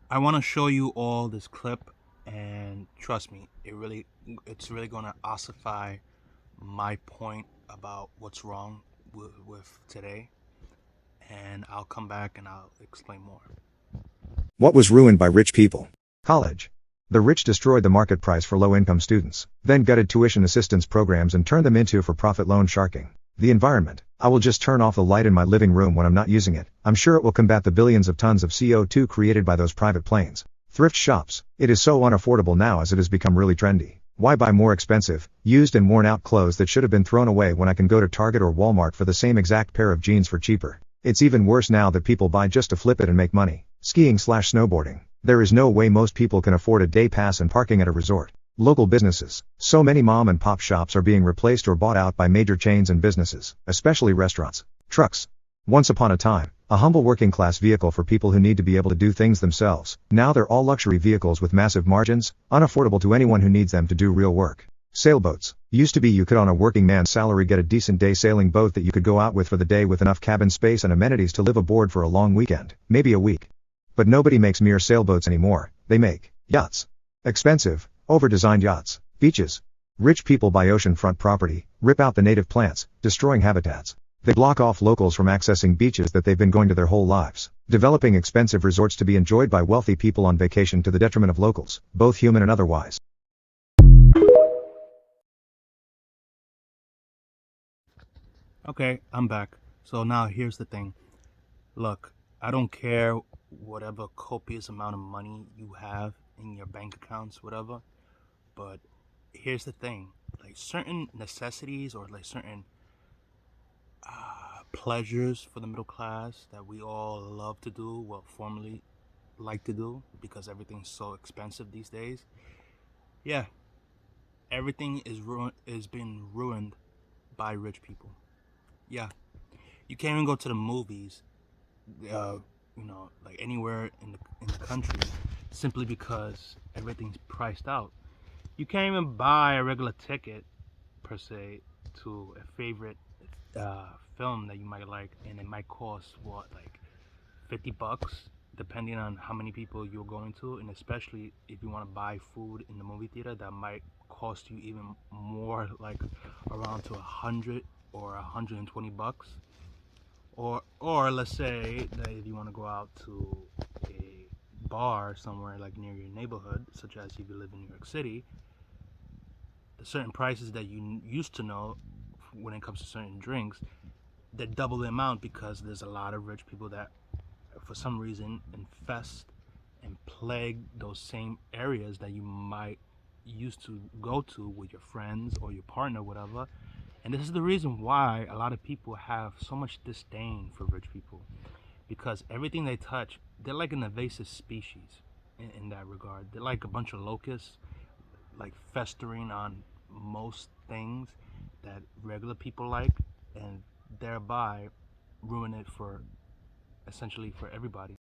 I want to show you all this clip, and trust me, it's really gonna ossify my point about what's wrong with today, and I'll come back and I'll explain more. What was ruined by rich people? College. The rich destroyed the market price for low-income students, then gutted tuition assistance programs and turned them into for-profit loan sharking. The environment. I will just turn off the light in my living room when I'm not using it. I'm sure it will combat the billions of tons of CO2 created by those private planes. Thrift shops. It is so unaffordable now as it has become really trendy. Why buy more expensive, used and worn out clothes that should have been thrown away when I can go to Target or Walmart for the same exact pair of jeans for cheaper? It's even worse now that people buy just to flip it and make money. Skiing/snowboarding. There is no way most people can afford a day pass and parking at a resort. Local businesses. So many mom and pop shops are being replaced or bought out by major chains and businesses, especially restaurants. Trucks. Once upon a time, a humble working class vehicle for people who need to be able to do things themselves. Now they're all luxury vehicles with massive margins, unaffordable to anyone who needs them to do real work. Sailboats. Used to be you could on a working man's salary get a decent day sailing boat that you could go out with for the day with enough cabin space and amenities to live aboard for a long weekend, maybe a week. But nobody makes mere sailboats anymore, they make yachts. Expensive, over-designed yachts. Beaches. Rich people buy oceanfront property, rip out the native plants, destroying habitats. They block off locals from accessing beaches that they've been going to their whole lives, developing expensive resorts to be enjoyed by wealthy people on vacation to the detriment of locals, both human and otherwise. Okay, I'm back. So now here's the thing. Look, I don't care whatever copious amount of money you have in your bank accounts, whatever, but here's the thing. Like certain necessities or like certain pleasures for the middle class that we all love to do, well, formerly like to do because everything's so expensive these days. Yeah, everything is being ruined by rich people. Yeah, you can't even go to the movies, uh, like anywhere in the country, simply because everything's priced out. You can't even buy a regular ticket per se to a favorite film that you might like, and it might cost what, like $50, depending on how many people you're going to, and especially if you want to buy food in the movie theater, that might cost you even more, like around to 100 or $120. Or let's say that if you want to go out to a bar somewhere like near your neighborhood, such as if you live in New York City, the certain prices that you used to know when it comes to certain drinks, they double the amount because there's a lot of rich people that for some reason infest and plague those same areas that you might used to go to with your friends or your partner, whatever. And this is the reason why a lot of people have so much disdain for rich people, because everything they touch, they're like an invasive species in that regard. They're like a bunch of locusts, like festering on most things that regular people like, and thereby ruin it for essentially for everybody.